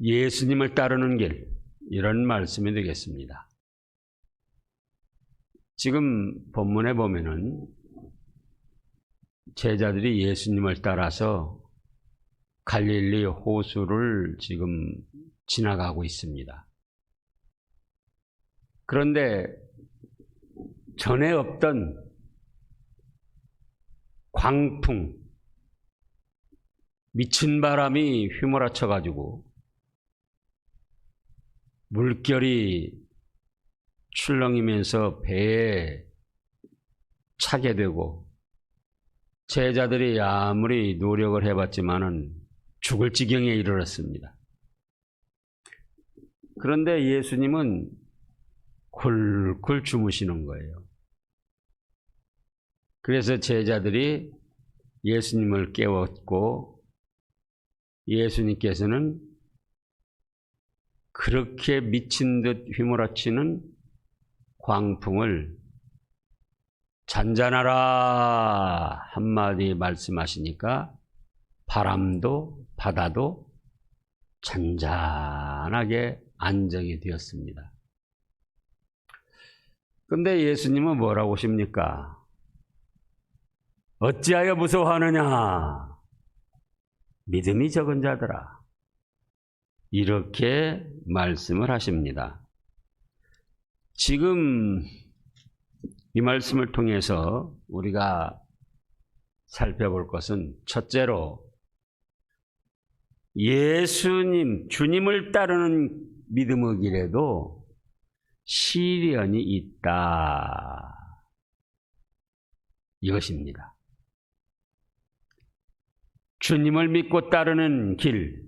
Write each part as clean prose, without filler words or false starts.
예수님을 따르는 길, 이런 말씀이 되겠습니다. 지금 본문에 보면은 제자들이 예수님을 따라서 갈릴리 호수를 지금 지나가고 있습니다. 그런데 전에 없던 광풍, 미친 바람이 휘몰아쳐 가지고 물결이 출렁이면서 배에 차게 되고 제자들이 아무리 노력을 해봤지만은 죽을 지경에 이르렀습니다. 그런데 예수님은 굴굴 주무시는 거예요. 그래서 제자들이 예수님을 깨웠고 예수님께서는 그렇게 미친 듯 휘몰아치는 광풍을 잔잔하라 한마디 말씀하시니까 바람도 바다도 잔잔하게 안정이 되었습니다. 그런데 예수님은 뭐라고 하십니까? 어찌하여 무서워하느냐? 믿음이 적은 자들아. 이렇게 말씀을 하십니다. 지금 이 말씀을 통해서 우리가 살펴볼 것은 첫째로 예수님, 주님을 따르는 믿음의 길에도 시련이 있다. 이것입니다. 주님을 믿고 따르는 길,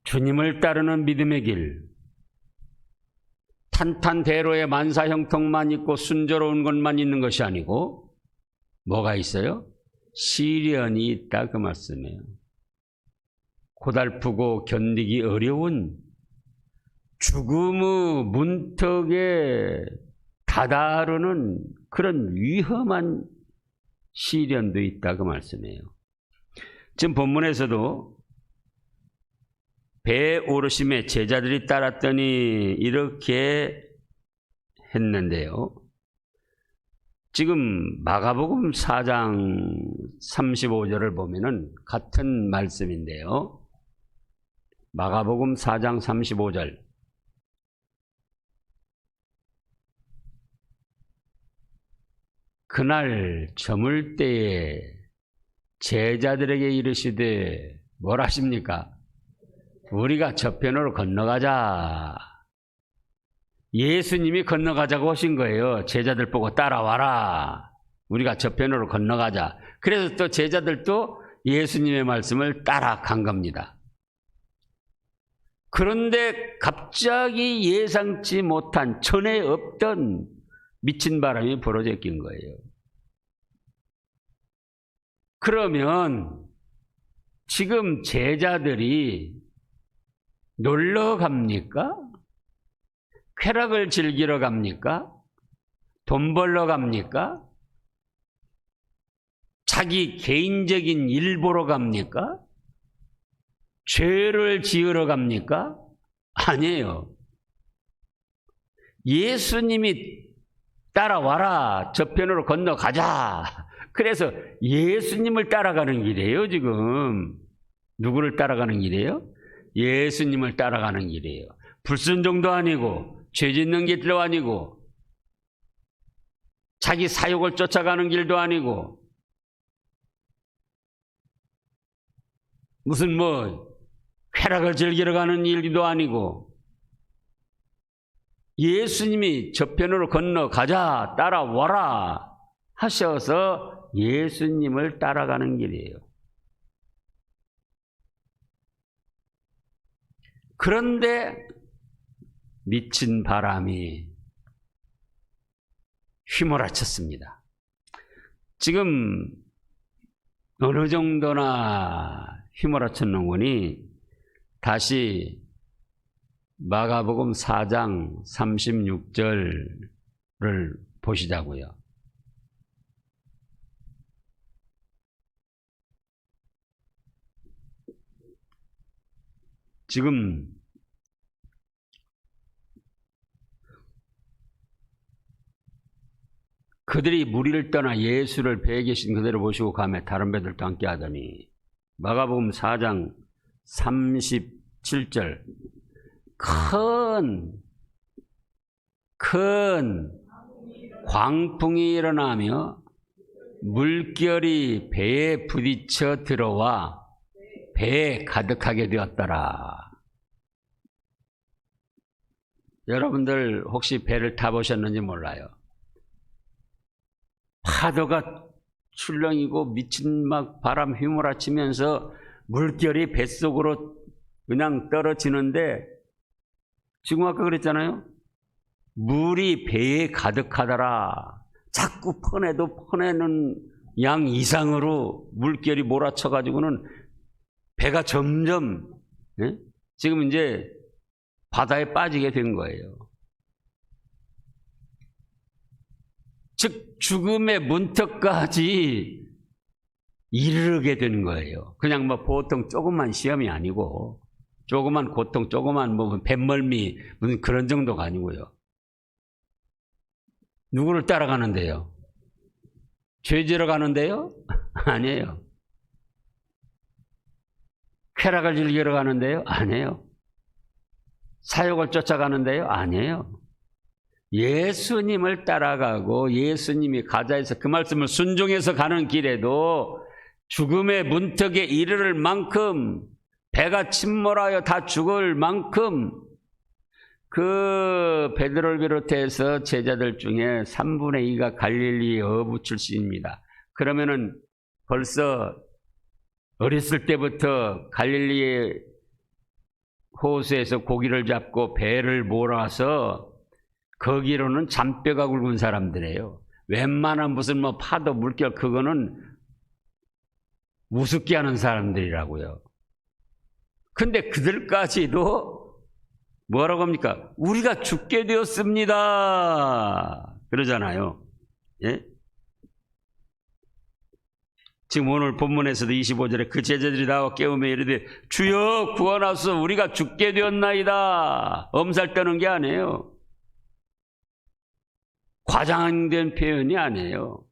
주님을 따르는 믿음의 길, 탄탄대로의 만사형통만 있고 순조로운 것만 있는 것이 아니고 뭐가 있어요? 시련이 있다 그 말씀이에요. 고달프고 견디기 어려운 죽음의 문턱에 다다르는 그런 위험한 시련도 있다 그 말씀이에요. 지금 본문에서도 배에 오르심에 제자들이 따랐더니 이렇게 했는데요. 지금 마가복음 4장 35절을 보면은 같은 말씀인데요. 마가복음 4장 35절. 그날 저물 때에 제자들에게 이르시되 뭘 하십니까? 우리가 저편으로 건너가자. 예수님이 건너가자고 하신 거예요. 제자들 보고 따라와라. 우리가 저편으로 건너가자. 그래서 또 제자들도 예수님의 말씀을 따라간 겁니다. 그런데 갑자기 예상치 못한 전에 없던 미친 바람이 불어져 낀 거예요. 그러면 지금 제자들이 놀러 갑니까? 쾌락을 즐기러 갑니까? 돈 벌러 갑니까? 자기 개인적인 일 보러 갑니까? 죄를 지으러 갑니까? 아니에요. 예수님이 따라와라. 저편으로 건너가자. 그래서 예수님을 따라가는 길이에요, 지금. 누구를 따라가는 길이에요? 예수님을 따라가는 길이에요. 불순종도 아니고 죄 짓는 길도 아니고 자기 사욕을 쫓아가는 길도 아니고 무슨 쾌락을 즐기러 가는 일도 아니고 예수님이 저편으로 건너가자, 따라와라 하셔서 예수님을 따라가는 길이에요. 그런데 미친 바람이 휘몰아쳤습니다. 지금 어느 정도나 휘몰아쳤는 거니 다시 마가복음 4장 36절을 보시자고요. 지금 그들이 무리를 떠나 예수를 배에 계신 그대로 모시고 가며 다른 배들도 함께 하더니 마가복음 4장 37절 큰 광풍이 일어나며 물결이 배에 부딪혀 들어와 배에 가득하게 되었더라. 여러분들 혹시 배를 타보셨는지 몰라요. 파도가 출렁이고 미친 막 바람 휘몰아치면서 물결이 뱃속으로 그냥 떨어지는데 지금 아까 그랬잖아요. 물이 배에 가득하더라. 자꾸 퍼내는 양 이상으로 물결이 몰아쳐가지고는 배가 점점 지금 이제 바다에 빠지게 된 거예요. 즉 죽음의 문턱까지 이르게 되는 거예요. 그냥 뭐 보통 조그만 시험이 아니고 조그만 고통, 조그만 뭐 뱃멀미 무슨 그런 정도가 아니고요. 누구를 따라가는데요? 죄지러 가는데요? 아니에요. 쾌락을 즐기러 가는데요? 아니에요. 사욕을 쫓아가는데요? 아니에요. 예수님을 따라가고 예수님이 가자 해서 그 말씀을 순종해서 가는 길에도 죽음의 문턱에 이르를 만큼 배가 침몰하여 다 죽을 만큼 그 베드로를 비롯해서 제자들 중에 3분의 2가 갈릴리 어부 출신입니다. 그러면은 벌써 어렸을 때부터 갈릴리의 호수에서 고기를 잡고 배를 몰아서 거기로는 잔뼈가 굵은 사람들이에요. 웬만한 무슨 뭐 파도 물결 그거는 우습게 하는 사람들이라고요. 근데 그들까지도 뭐라고 합니까? 우리가 죽게 되었습니다. 그러잖아요. 예? 지금 오늘 본문에서도 25절에 그 제자들이 나와 깨우며 이르되 주여 구원하소서 우리가 죽게 되었나이다. 엄살 떠는 게 아니에요. 과장된 표현이 아니에요.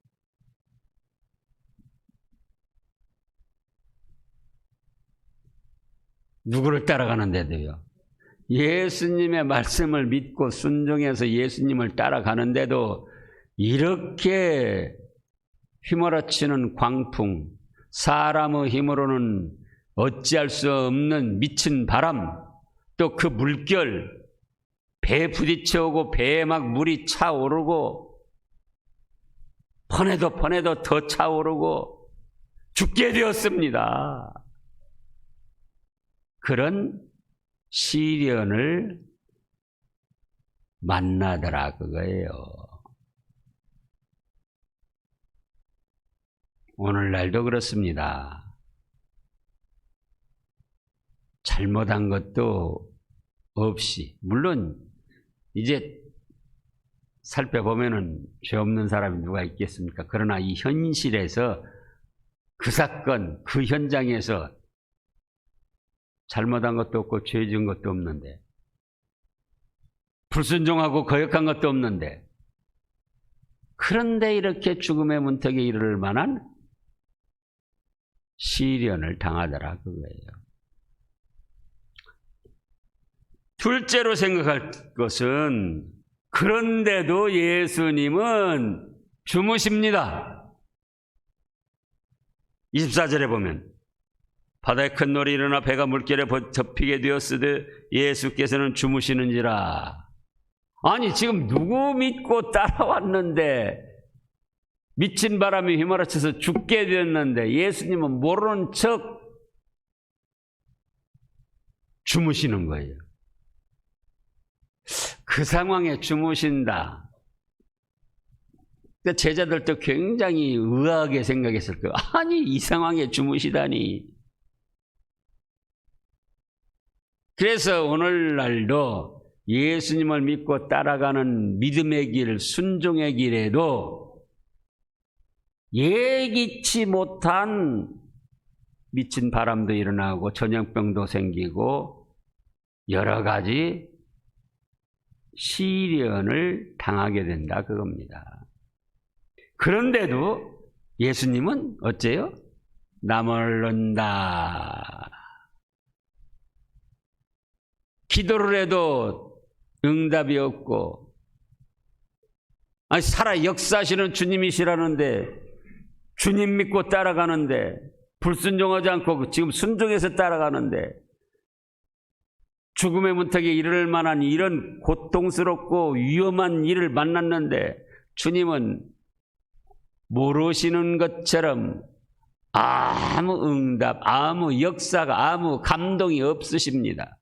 누구를 따라가는데도요. 예수님의 말씀을 믿고 순종해서 예수님을 따라가는데도 이렇게 휘몰아치는 광풍, 사람의 힘으로는 어찌할 수 없는 미친 바람, 또 그 물결, 배에 부딪혀오고 배에 막 물이 차오르고 퍼내도 더 차오르고 죽게 되었습니다. 그런 시련을 만나더라 그거예요. 오늘날도 그렇습니다. 잘못한 것도 없이, 물론 이제 살펴보면은 죄 없는 사람이 누가 있겠습니까? 그러나 이 현실에서 그 사건, 그 현장에서 잘못한 것도 없고 죄 지은 것도 없는데, 불순종하고 거역한 것도 없는데, 그런데 이렇게 죽음의 문턱에 이르를 만한 시련을 당하더라 그거예요. 둘째로 생각할 것은 그런데도 예수님은 주무십니다. 24절에 보면 바다에 큰 놀이 일어나 배가 물결에 접히게 되었으되 예수께서는 주무시는지라. 아니 지금 누구 믿고 따라왔는데 미친 바람이 휘몰아쳐서 죽게 되었는데 예수님은 모르는 척 주무시는 거예요. 그 상황에 주무신다. 제자들도 굉장히 의아하게 생각했을 거예요. 아니 이 상황에 주무시다니. 그래서 오늘날도 예수님을 믿고 따라가는 믿음의 길, 순종의 길에도 예기치 못한 미친 바람도 일어나고 전염병도 생기고 여러 가지 시련을 당하게 된다 그겁니다. 그런데도 예수님은 어째요? 나몰른다. 기도를 해도 응답이 없고, 아니 살아 역사하시는 주님이시라는데, 주님 믿고 따라가는데 불순종하지 않고 지금 순종해서 따라가는데, 죽음의 문턱에 이를 만한 이런 고통스럽고 위험한 일을 만났는데 주님은 모르시는 것처럼 아무 응답, 아무 역사가, 아무 감동이 없으십니다.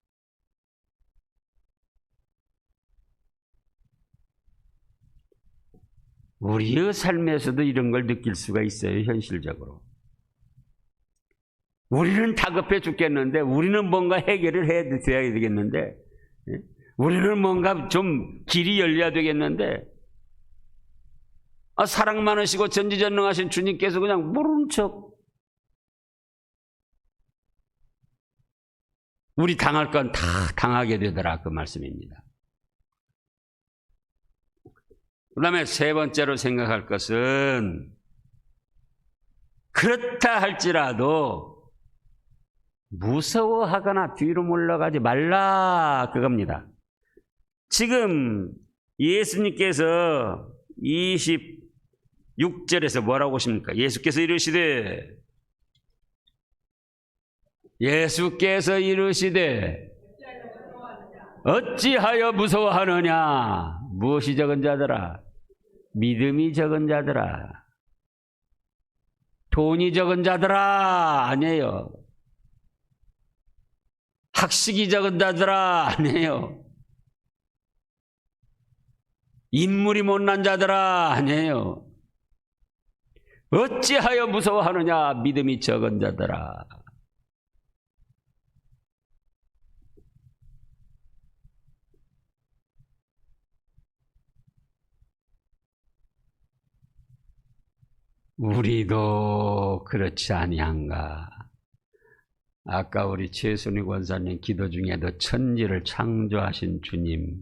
우리의 삶에서도 이런 걸 느낄 수가 있어요, 현실적으로. 우리는 다급해 죽겠는데, 우리는 뭔가 해결을 해야 되겠는데, 우리는 뭔가 좀 길이 열려야 되겠는데, 사랑 많으시고 전지전능하신 주님께서 그냥 모르는 척, 우리 당할 건 다 당하게 되더라 그 말씀입니다. 그 다음에 세 번째로 생각할 것은, 그렇다 할지라도 무서워하거나 뒤로 물러가지 말라 그겁니다. 지금 예수님께서 26절에서 뭐라고 하십니까? 예수께서 이르시되 어찌하여 무서워하느냐? 무엇이 적은 자들아? 믿음이 적은 자들아. 돈이 적은 자들아. 아니에요. 학식이 적은 자들아. 아니에요. 인물이 못난 자들아. 아니에요. 어찌하여 무서워하느냐? 믿음이 적은 자들아. 우리도 그렇지 아니한가? 아까 우리 최순희 권사님 기도 중에도 천지를 창조하신 주님,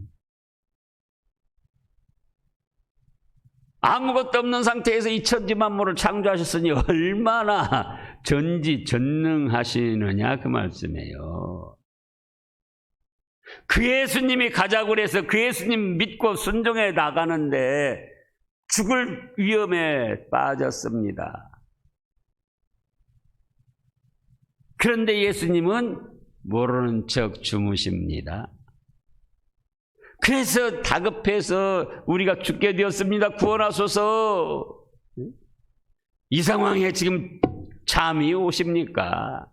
아무것도 없는 상태에서 이 천지 만물을 창조하셨으니 얼마나 전지전능하시느냐 그 말씀이에요. 그 예수님이 가자고 그래서 그 예수님 믿고 순종해 나가는데 죽을 위험에 빠졌습니다. 그런데 예수님은 모르는 척 주무십니다. 그래서 다급해서 우리가 죽게 되었습니다. 구원하소서. 이 상황에 지금 잠이 오십니까?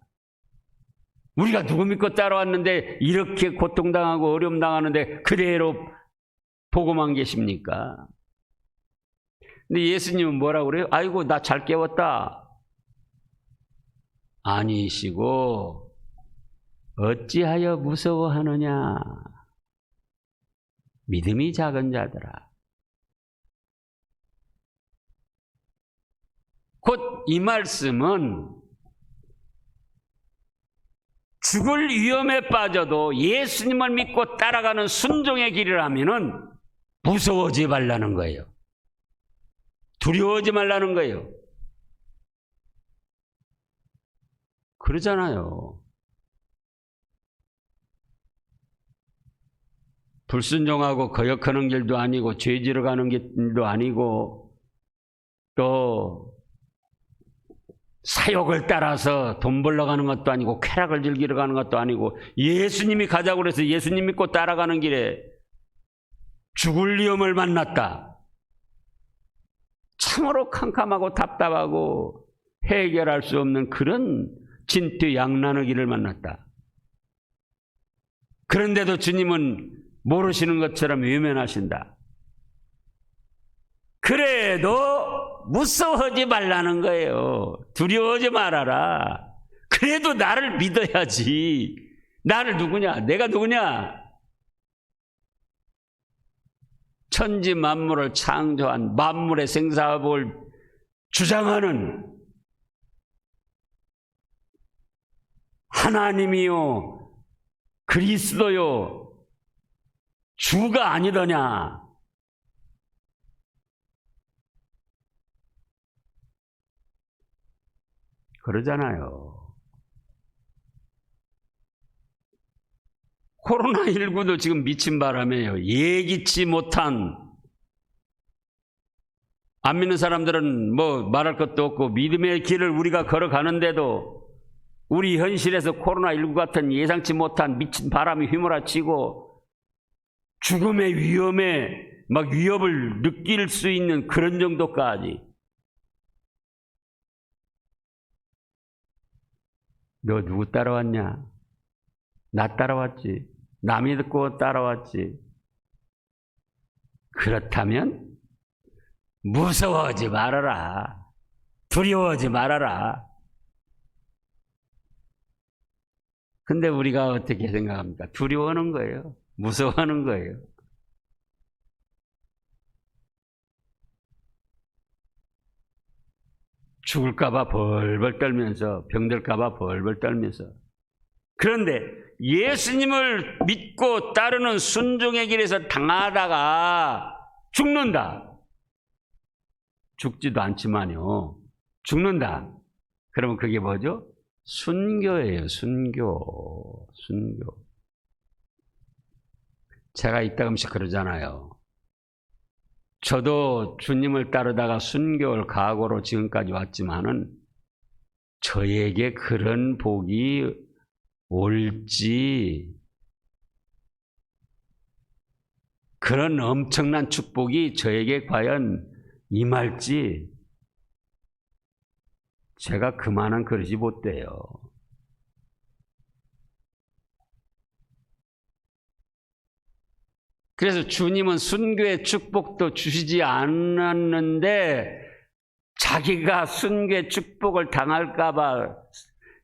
우리가 누구 믿고 따라왔는데 이렇게 고통당하고 어려움 당하는데 그대로 보고만 계십니까? 근데 예수님은 뭐라고 그래요? 아이고 나 잘 깨웠다. 아니시고 어찌하여 무서워하느냐? 믿음이 작은 자들아. 곧 이 말씀은 죽을 위험에 빠져도 예수님을 믿고 따라가는 순종의 길이라면은 무서워하지 말라는 거예요. 두려워하지 말라는 거예요. 그러잖아요. 불순종하고 거역하는 길도 아니고 죄지러 가는 길도 아니고 또 사욕을 따라서 돈 벌러 가는 것도 아니고 쾌락을 즐기러 가는 것도 아니고 예수님이 가자고 그래서 예수님 믿고 따라가는 길에 죽을 위험을 만났다. 참으로 캄캄하고 답답하고 해결할 수 없는 그런 진퇴양난의 길을 만났다. 그런데도 주님은 모르시는 것처럼 외면하신다. 그래도 무서워하지 말라는 거예요. 두려워하지 말아라. 그래도 나를 믿어야지. 나를 누구냐? 내가 누구냐? 천지 만물을 창조한 만물의 생사업을 주장하는 하나님이요 그리스도요 주가 아니더냐. 그러잖아요. 코로나19도 지금 미친 바람에요. 예기치 못한, 안 믿는 사람들은 뭐 말할 것도 없고 믿음의 길을 우리가 걸어가는데도 우리 현실에서 코로나19 같은 예상치 못한 미친 바람이 휘몰아치고 죽음의 위험에 막 위협을 느낄 수 있는 그런 정도까지. 너 누구 따라왔냐? 나 따라왔지. 남이 듣고 따라왔지. 그렇다면 무서워하지 말아라. 두려워하지 말아라. 근데 우리가 어떻게 생각합니까? 두려워하는 거예요. 무서워하는 거예요. 죽을까봐 벌벌 떨면서, 병들까봐 벌벌 떨면서. 그런데 예수님을 믿고 따르는 순종의 길에서 당하다가 죽는다. 죽지도 않지만요. 죽는다. 그러면 그게 뭐죠? 순교예요. 순교. 제가 이따금씩 그러잖아요. 저도 주님을 따르다가 순교를 각오로 지금까지 왔지만은 저에게 그런 복이 올지, 그런 엄청난 축복이 저에게 과연 임할지 제가 그만한 그릇이 못 돼요. 그래서 주님은 순교의 축복도 주시지 않았는데 자기가 순교의 축복을 당할까 봐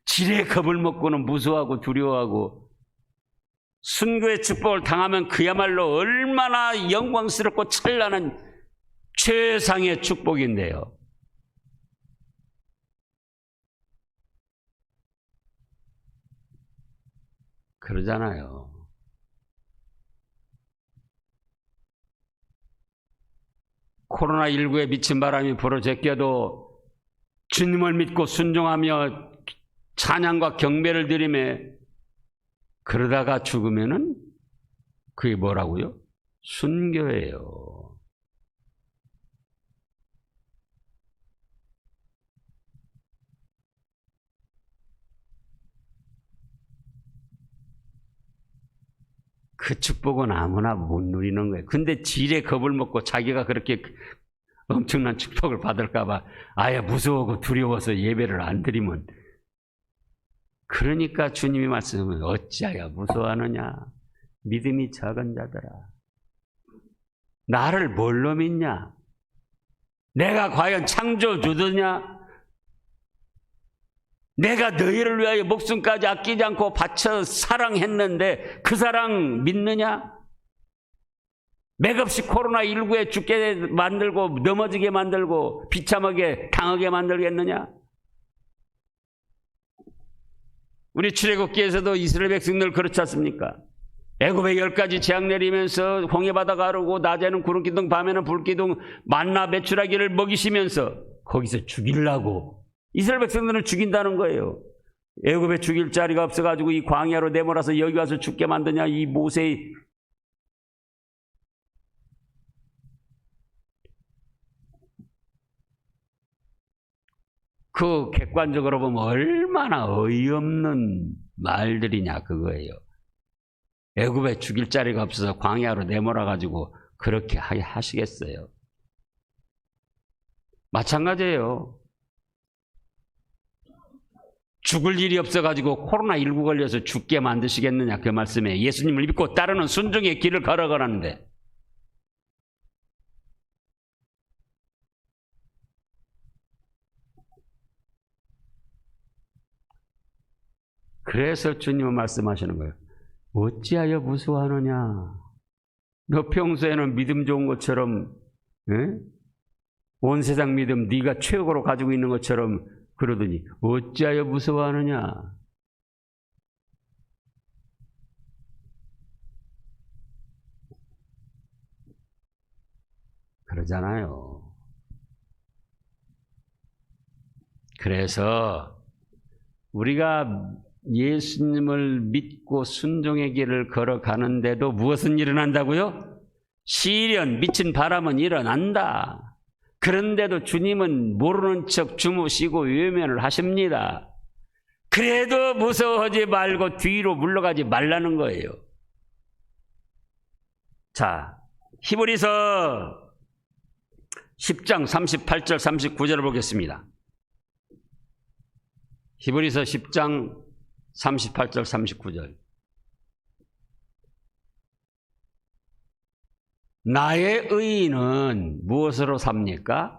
지레 겁을 먹고는 무서워하고 두려워하고, 순교의 축복을 당하면 그야말로 얼마나 영광스럽고 찬란한 최상의 축복인데요. 그러잖아요. 코로나19에 미친 바람이 불어 제껴도 주님을 믿고 순종하며 찬양과 경배를 드리며 그러다가 죽으면은 그게 뭐라고요? 순교예요. 그 축복은 아무나 못 누리는 거예요. 근데 지레 겁을 먹고 자기가 그렇게 엄청난 축복을 받을까 봐 아예 무서워하고 두려워서 예배를 안 드리면, 그러니까 주님이 말씀하면 어찌하여 무서워하느냐 믿음이 적은 자들아. 나를 뭘로 믿냐? 내가 과연 창조주더냐? 내가 너희를 위하여 목숨까지 아끼지 않고 바쳐 사랑했는데 그 사랑 믿느냐? 맥없이 코로나19에 죽게 만들고 넘어지게 만들고 비참하게 당하게 만들겠느냐? 우리 출애굽기에서도 이스라엘 백성들 그렇지 않습니까? 애굽에 10가지 재앙 내리면서 홍해바다 가르고 낮에는 구름기둥 밤에는 불기둥 만나 메추라기를 먹이시면서 거기서 죽이려고 이스라엘 백성들은 죽인다는 거예요. 애굽에 죽일 자리가 없어가지고 이 광야로 내몰아서 여기 와서 죽게 만드냐, 이 모세의 그 객관적으로 보면 얼마나 어이없는 말들이냐 그거예요. 애굽에 죽일 자리가 없어서 광야로 내몰아가지고 그렇게 하시겠어요? 마찬가지예요. 죽을 일이 없어가지고 코로나19 걸려서 죽게 만드시겠느냐 그 말씀에 예수님을 믿고 따르는 순종의 길을 걸어가라는데, 그래서 주님은 말씀하시는 거예요. 어찌하여 무서워하느냐? 너 평소에는 믿음 좋은 것처럼, 온 세상 믿음 네가 최고로 가지고 있는 것처럼 그러더니 어찌하여 무서워하느냐? 다르잖아요. 그래서 우리가 예수님을 믿고 순종의 길을 걸어가는데도 무엇은 일어난다고요? 시련, 미친 바람은 일어난다. 그런데도 주님은 모르는 척 주무시고 외면을 하십니다. 그래도 무서워하지 말고 뒤로 물러가지 말라는 거예요. 자, 히브리서 10장 38절 39절을 보겠습니다. 히브리서 10장 38절 39절. 나의 의인은 무엇으로 삽니까?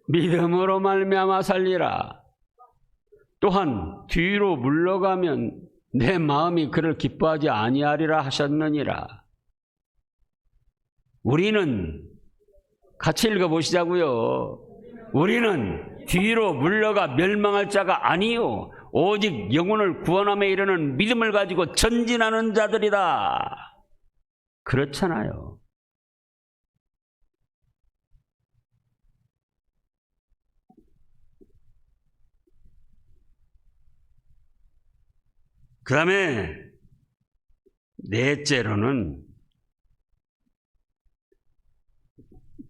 믿음으로 말미암아 살리라. 또한 뒤로 물러가면 내 마음이 그를 기뻐하지 아니하리라 하셨느니라. 우리는 같이 읽어보시자고요. 우리는 뒤로 물러가 멸망할 자가 아니요 오직 영혼을 구원함에 이르는 믿음을 가지고 전진하는 자들이다. 그렇잖아요. 그 다음에 넷째로는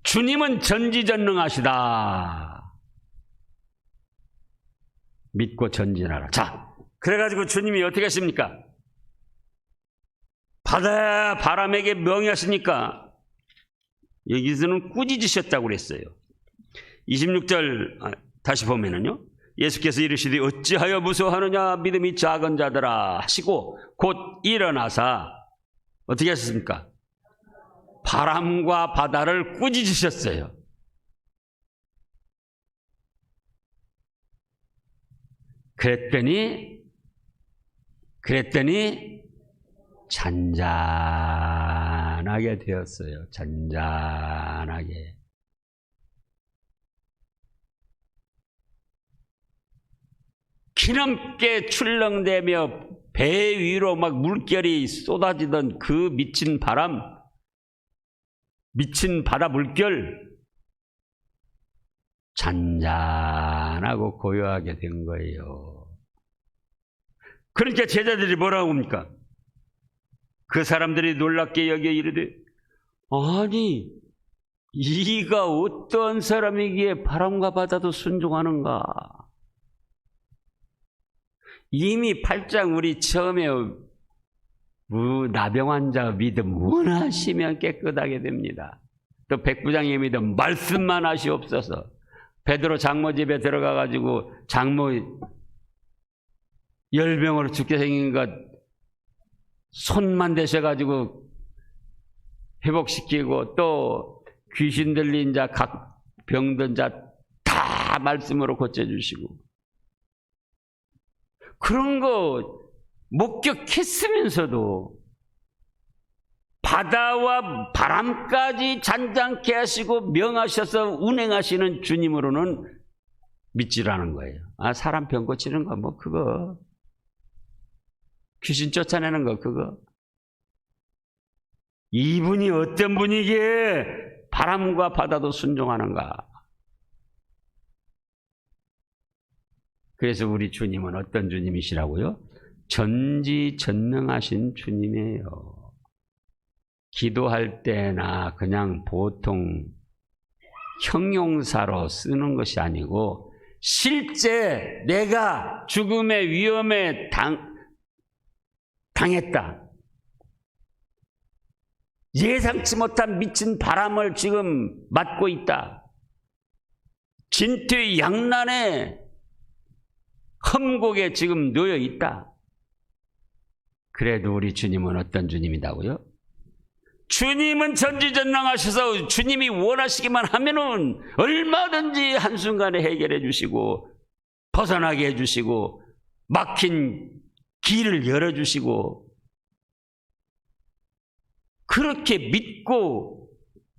주님은 전지전능하시다. 믿고 전진하라. 자, 그래가지고 주님이 어떻게 하십니까? 바다 바람에게 명령하시니까 여기서는 꾸짖으셨다고 그랬어요. 26절 다시 보면은요. 예수께서 이르시되 어찌하여 무서워하느냐 믿음이 작은 자들아 하시고 곧 일어나사 어떻게 하셨습니까? 바람과 바다를 꾸짖으셨어요. 그랬더니 잔잔하게 되었어요. 잔잔하게. 기름께 출렁대며 배 위로 막 물결이 쏟아지던 그 미친 바람, 미친 바다 물결, 잔잔하고 고요하게 된 거예요. 그러니까 제자들이 뭐라고 합니까? 그 사람들이 놀랍게 여겨 이르되 아니 이가 어떤 사람이기에 바람과 바다도 순종하는가? 이미 8장 우리 처음에 나병 환자 믿음 원하시면 깨끗하게 됩니다. 또 백부장의 믿음 말씀만 하시옵소서. 베드로 장모 집에 들어가 가지고 장모 열병으로 죽게 생긴 것 손만 대셔 가지고 회복시키고 또 귀신 들린 자 각 병든 자 다 말씀으로 고쳐주시고 그런 거 목격했으면서도 바다와 바람까지 잔잔케 하시고 명하셔서 운행하시는 주님으로는 믿지라는 거예요. 아, 사람 병 고치는 거 뭐 그거 귀신 쫓아내는 거 그거 이분이 어떤 분이기에 바람과 바다도 순종하는가? 그래서 우리 주님은 어떤 주님이시라고요? 전지전능하신 주님이에요. 기도할 때나 그냥 보통 형용사로 쓰는 것이 아니고 실제 내가 죽음의 위험에 당했다. 예상치 못한 미친 바람을 지금 맞고 있다. 진퇴 양난에 험곡에 지금 놓여 있다. 그래도 우리 주님은 어떤 주님이다고요? 주님은 전지전능하셔서 주님이 원하시기만 하면은 얼마든지 한순간에 해결해 주시고 벗어나게 해 주시고 막힌 길을 열어 주시고 그렇게 믿고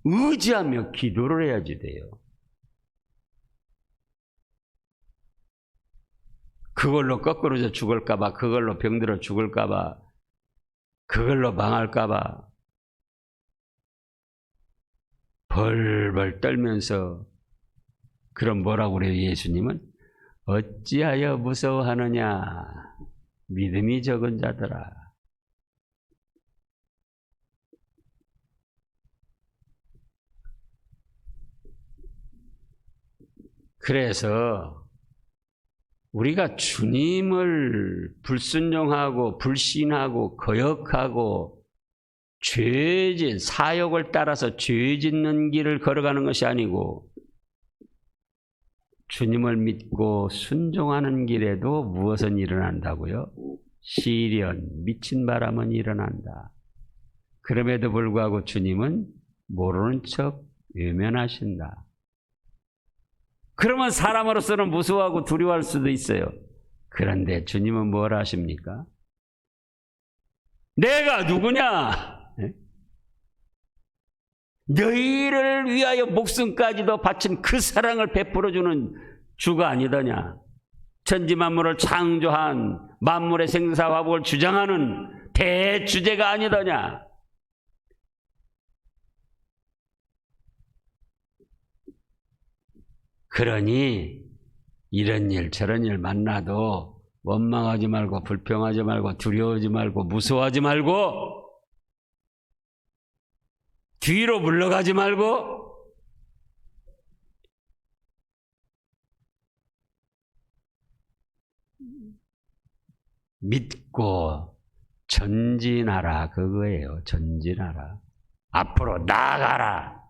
의지하며 기도를 해야지 돼요. 그걸로 거꾸로져 죽을까봐, 그걸로 병들어 죽을까봐, 그걸로 망할까봐. 벌벌 떨면서 그럼 뭐라고 그래요? 예수님은 어찌하여 무서워하느냐 믿음이 적은 자들아. 그래서 우리가 주님을 불순종하고 불신하고 거역하고 죄진 사욕을 따라서 죄 짓는 길을 걸어가는 것이 아니고 주님을 믿고 순종하는 길에도 무엇은 일어난다고요? 시련, 미친 바람은 일어난다. 그럼에도 불구하고 주님은 모르는 척 외면하신다. 그러면 사람으로서는 무서워하고 두려워할 수도 있어요. 그런데 주님은 뭘 하십니까? 내가 누구냐? 너희를 위하여 목숨까지도 바친 그 사랑을 베풀어주는 주가 아니더냐? 천지만물을 창조한 만물의 생사화복을 주장하는 대주제가 아니더냐? 그러니 이런 일 저런 일 만나도 원망하지 말고 불평하지 말고 두려워하지 말고 무서워하지 말고 뒤로 물러가지 말고 믿고 전진하라 그거예요. 전진하라. 앞으로 나아가라.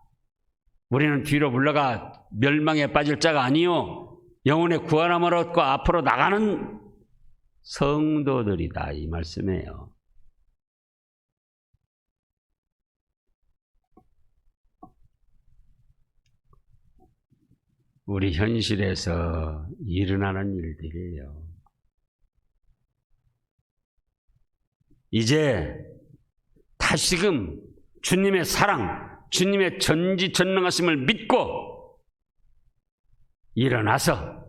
우리는 뒤로 물러가 멸망에 빠질 자가 아니요 영혼의 구원함을 얻고 앞으로 나가는 성도들이다 이 말씀이에요. 우리 현실에서 일어나는 일들이에요. 이제 다시금 주님의 사랑, 주님의 전지전능하심을 믿고 일어나서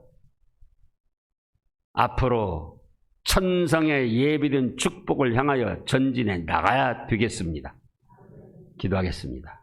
앞으로 천성의 예비된 축복을 향하여 전진해 나가야 되겠습니다. 기도하겠습니다.